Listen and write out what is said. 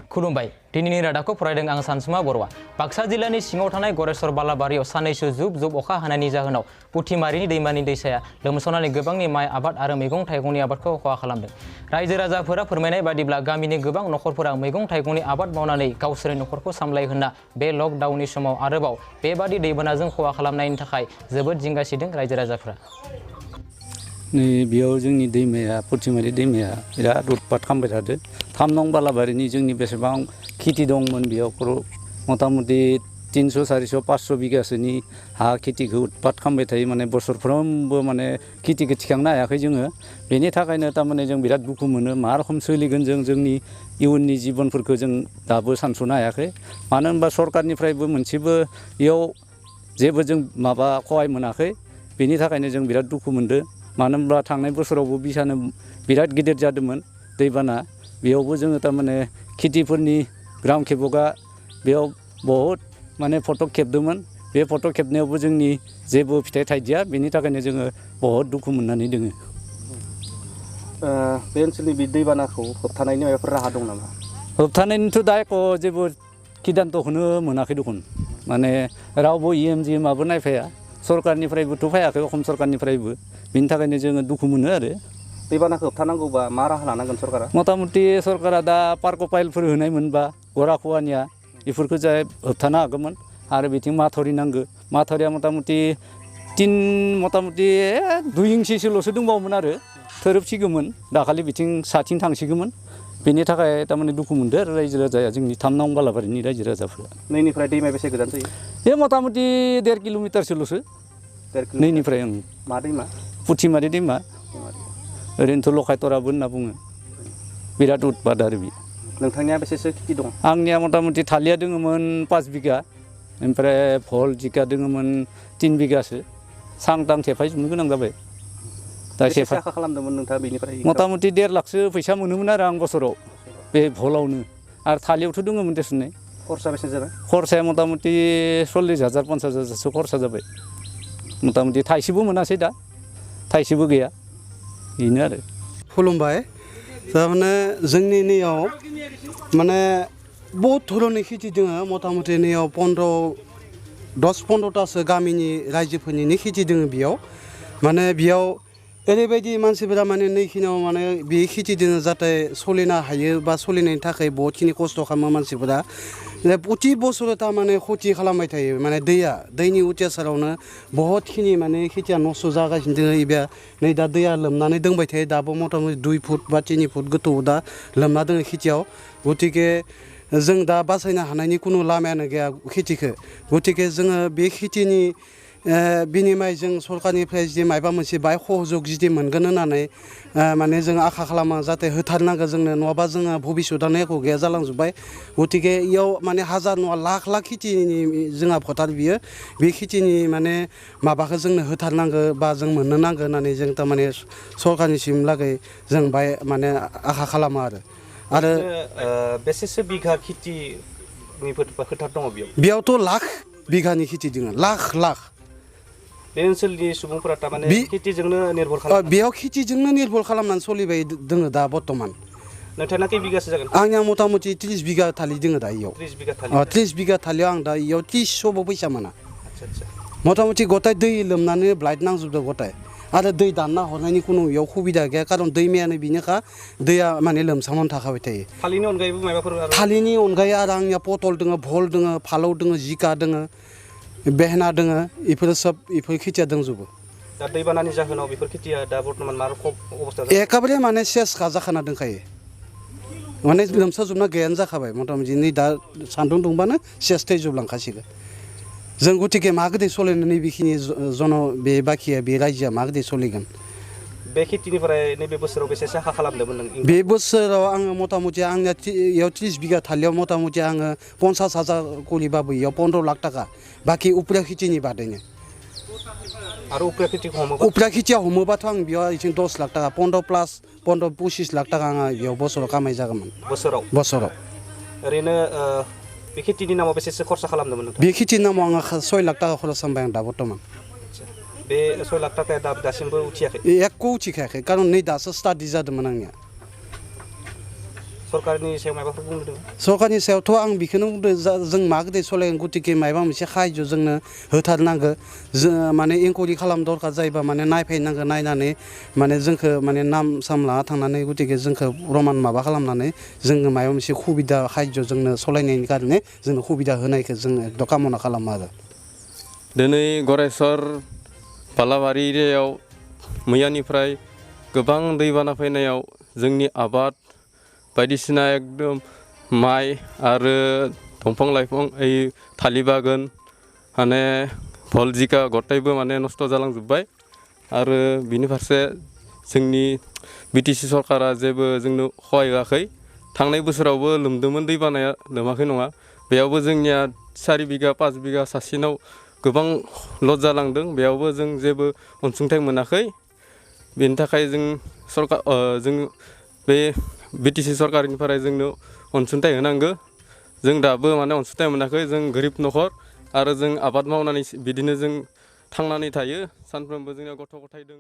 खुलुमबाय दिनैनि रादाबखौ फरायदों आं सानसुमा बर'आ बाक्सा जिल्लानि सिङाव थानाय गरेस्वर बालाबारियाव साननैसो जुब अखा हानायनि जाहोनाव पुथिमारिनि दैमानि दैसाया लोमसावनानै गोबांनि माइ आबाद आरो मैगं थाइगंनि आबादखौ खहा खालामदों। रायजो राजाफोरा फोरमायनाय बादिब्ला गामिनि गोबां नखरफोरा मैगं थाइगंनि आबाद मावनानै गावसोरनि नखरखौ सामलायहोना बे लकडाउननि समाव आरोबाव बेबादि दैबानाजों खहा खालामनायनि थाखाय जोबोद जिंगासिदों रायजो राजाफोरा। बेयाव जोंनि दैमाया पुथिमारि दैमाया बिराद उत्पात खालामबाय थादो। 3 नं बालाबारिनि जोंनि बेसेबां खेथि दंमोन बेयाव मथा-मथि 300 400 500 बिगासोनि हा खेथिखौ उत्पात खालामबाय थायो माने बोसोरफ्रोमबो माने खेथिखौ थिखांनो हायाखै जोङो। बेनि थाखायनो थारमाने जों बिराद दुखु मोनो मा रखम सोलिगोन जोंनि इयुननि जिबनफोरखौ जों दाबो सानस'नो हायाखै। मानो होनबा सरकारनिफ्रायबो मोनसेबो इयाव जेबो जों माबा खहाय मोनाखै। बेनि थाखायनो जों बिराद दुखु मोनदों। मानो होनब्ला थांनाय बोसोरावबो बिसानो बिराद गिदिर जादोंमोन दैबाना। बेयावबो जोङो थारमाने खेथिफोरनि ग्राउन्ड खेबका बेयाव बहुद माने फट' खेबदोंमोन। बे फट' खेबनायावबो जोंनि जेबो फिथाइ थाइदिया। बेनि थाखायनो जोङो बहुद दुखु मोननानै दोङो। बे ओनसोलनि बे दैबानाखौ होबथानायनि माबाफोर राहा दं नामा? होबथानायनिथ' दा एख' जेबो सिदान्थ'खौनो मोनाखै दखुन। माने रावबो EMGMआबो नायफाया। सरकारनिफ्रायबोथ' फैयाखै असम सरकारनिफ्रायबो। बेनि थाखायनो जोङो दुखु मोनो आरो। दैबानाखौ होबथानांगौबा मा राहा लानांगोन सरकारा? मथा-मथि सरकारा दा पार्क'पाइलफोर होनाय मोनबा गराखुवानिया बेफोरखौ जाय होबथानो हागौमोन। आरो बिथिं माथावरि नांगौ। माथावरिया मथा-मथि 2 इन्सिसोल'सो दंबावोमोन आरो थोरोबसिगौमोन। दाखालि बिथिं साथिं थांसिगौमोन। बेनि थाखाय थारमाने दुखु मोनदों आरो रायजो राजाया जोंनि 3 नं बालाबारिनि रायजो राजाफोरा। नैनिफ्राय दैमाया बेसे गोजान जायो? बे मथा-मथि 1.5 किल'मिटारसोल'सो। 1.5 किल'मिटार? नैनिफ्राय मा दैमा? पुथिमारि दैमा। ओरैनोथ' लखायतराबो होनना बुङो। बिराद उत्पात आरो बि। नोंथांनिया बेसेसो खेथि दं? आंनिया मथा-मथि थालिया दोङोमोन 5 बिगा। ओमफ्राय भल जिखा दोङोमोन 3 बिगासो। सांटां सेफायजोबनो गोनां जाबाय। दा बेसेसो आखा खालामदोंमोन नोंथाङा बेनिफ्राय? मथा-मथि 1.5 लाखसो फैसा मोनोमोन आरो आं बोसोराव बे भलावनो। आरो थालियावथ' दोङोमोन देसुनै। खरसा बेसे जाबाय? खरसाया मथा-मथि 40,000 50,000सो खरसा जाबाय। मथा-मथि थाइसेबो मोनासै दा। थाइसेबो गैया। बेनो आरो। खुलुमबाय। थारमाने जोंनि नैयाव माने बहुत धरननि खेथि दङ। मथा-मथि नैयाव 10-15थासो गामिनि रायजोफोरनिनो खेथि दङ बेयाव। माने बेयाव ओरैबायदि मानसिफोरा माने नैखिनियाव माने बे खेथि दङ जाहाथे सोलिनो हायो बा सोलिनायनि थाखाय बहुतखिनि खस्थ' खालामो मानसिफोरा। प्रति बोसोर थारमाने खथि खालामबाय थायो। माने दैनि अत्यासारावनो बहुतखिनि माने खेथिया नस्थ' जागासिनो दङ। एबा नै दा दैया लोमनानै दंबाय थायो। दाबो मथा-मथि 2 फुट बा 3 फुट गोथौ दा लोमना दङ खेथियाव। गतिके जों दा बासायनो हानायनि खुनु लामायानो गैया खेथिखौ। गतिके जोङो बे खेथिनि बिनिमय जों सरकारनिफ्राय जे माबा मोनसे बाय सहयोग जुदि मोनगोन होननानै माने जों आखा खालामो जाहाथे होथारनांगौ जोंनो। नङाबा जोङो भबिसतआनो एख' गैया जालांजोब्बाय। गतिके इयाव माने हाजार नङा लाख खेथिनि जोंहा फोथार बियो। बे खेथिनि माने माबाखौ जोंनो होथारनांगौ बा जों मोननो नांगौ होननानै जों थारमाने सरकारनिसिम लागै जों बाय माने आखा खालामो आरो। बेसेसो बिघा खेथिनि फोथार दङ बेयाव? बेयावथ' लाख बिघानि खेथि दङ। लाख। बे ओनसोलनि सुबुंफोरा थारमाने खेथिजोंनो निर्भर खालामो? बेयाव खेथिजोंनो निर्भर खालामनानै सोलिबाय दङ दा बर्थमान। नोंथांना खै बिगासो जागोन? आंनिया मथा-मथि 30 बिगा थालि दङ दा इयाव। 30 बिगा थालि? 30 बिगा थालियाव आं दा इयाव 300बो फैसा मोना। आच्छा। मथा-मथि गथाय दै लोमनानै ब्लाइट नांजोबदों गथाय। आरो दै दानना हरनायनि खुनु इयाव सुबिदा गैया। खारन दैमायानो बेनोखा दैया माने लोमसावनानै थाखाबाय थायो। थालिनि अनगायैबो माबाफोर? थालिनि अनगायै आरो आंनिया पटल दङ, भल दङ, फालौ दङ, जिखा दङ, बेहेना दङ। बेफोर खेथिया दंजोबो। दा दैबानानि जाहोनाव बेफोर खेथिया दा बर्थमान मा रखम अबस्था? एखेबारे माने सेसखा जाखाना दंखायो। माने लोमसावजोबना गैयानो जाखाबाय। मथा-मथि नै दा सान्दुं दुंबानो सेस थैजोबलांखासिगोन। जों गतिके मागोदै सोलिनो नैबेखिनि बे बाखिया बे रायजोआ मागोदै सोलिगोन? बे खेथिनिफ्राय नैबे बोसोराव बेसेसो आखा खालामदोंमोन नों? बे बोसोराव आङो मथा-मथि आंनिया इयाव 30 बिगा थालियाव मथा-मथि आङो 50,000 करिबाबो इयाव 15 लाख थाखा। बाखि उफ्रा खेथिनि बादैनो। आरो उफ्रा खेथिखौ हमोबा? उफ्रा खेथिया हमोबाथ' आं बेयाव 10 लाख थाखा 15-25 लाख थाखा आङो बेयाव बोसोराव कामाय जागौमोन। बोसोराव। ओरैनो बे खेथिनि नामाव बेसेसो खरसा खालामदोंमोन नोंथां? बे खेथिनि नामाव आङो 6 लाख थाखा खरस खालामबाय आं दा बर्थमान। बे 6 लाख थाखाया दासिमबो उथियाखै? एख' उथिखायाखै। खारन नै दासो स्टार्ट जादोंमोन आंनिया। सरकारनि सायाव माबाफोर बुंदों सरकारनि सायावथ' आं बेखौनो बुंदों जों मा गोदै सालायगोन गतिके माबा मोनसे साहाय्य जोंनो होथारनांगौ जों माने इनकुवारि खालाम दरकार जायोबा माने नायफैनांगौ नायनानै माने जोंखौ माने नाम साम लाना थांनानै गतिके जोंखौ प्रमान माबा खालामनानै जोङो माबा मोनसे सुबिदा साहाय्य जोंनो सालायनायनि कारणे जोंनो सुबिदा होनायखौ जोङो एकदम कामना खालामो आरो दिनै गरेस्वर बालाबारि एरियायाव मैयानिफ्राय गोबां दैबाना फैनायाव जोंनि आबाद बायदिसिना एकदम माइ आरो दंफां लाइफां थालिर बागान माने भल जिखा गथायबो माने नस्थ' जालांजोब्बाय आरो बिनि फारसे जोंनि बिटिसि सरकारा जेबो जोंनो सहाय होआखै थांनाय बोसोरावबो लोमदोंमोन दैबानाया लोमाखै नङा बेयावबो जोंनिया 4 बिगा 5 बिगा सासेनाव गोबां लस जालांदों बेयावबो जों जेबो अनसुंथाइ मोनाखै बेनि थाखाय जों जों बे बिटिसि सरकारनिफ्राय जोंनो अनसुंथाइ होनांगौ जों दाबो माने अनसुंथाइ मोनाखै जों गोरिब न'खर आरो जों आबाद मावनानै बिदिनो जों थांनानै थायो सानफ्रोमबो जोंनिया गथ' गथाय दङ